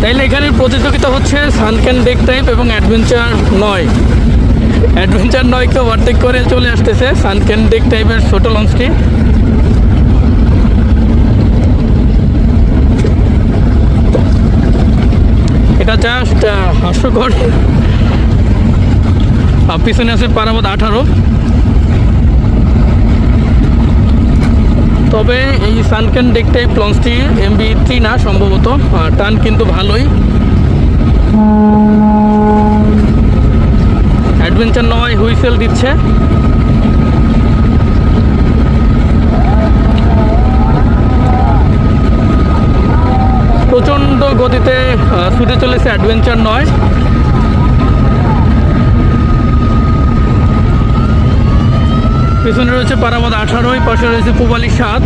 তাইলে এখানে প্রতিযোগিতা হচ্ছে সানক্যান ডেক টাইপ এবং অ্যাডভেঞ্চার 9। অ্যাডভেঞ্চার 9কে ওভারটেক করে চলে আসতেছে সানক্যান ডেক টাইপের ছোট লঞ্চটি। এটা জাস্ট হাস্যকর। পিছনে আছে পারাবত 18। তবে এই সানক্যান ডেক টাইপ লঞ্চটি MB3 না সম্ভবত, টান কিন্তু ভালোই। অ্যাডভেঞ্চার 9 হুইসেল দিচ্ছে। প্রচণ্ড গতিতে ছুটে চলেছে অ্যাডভেঞ্চার 9। পিছনে রয়েছে পারাবত 18, পাশে রয়েছে পূবালী 7।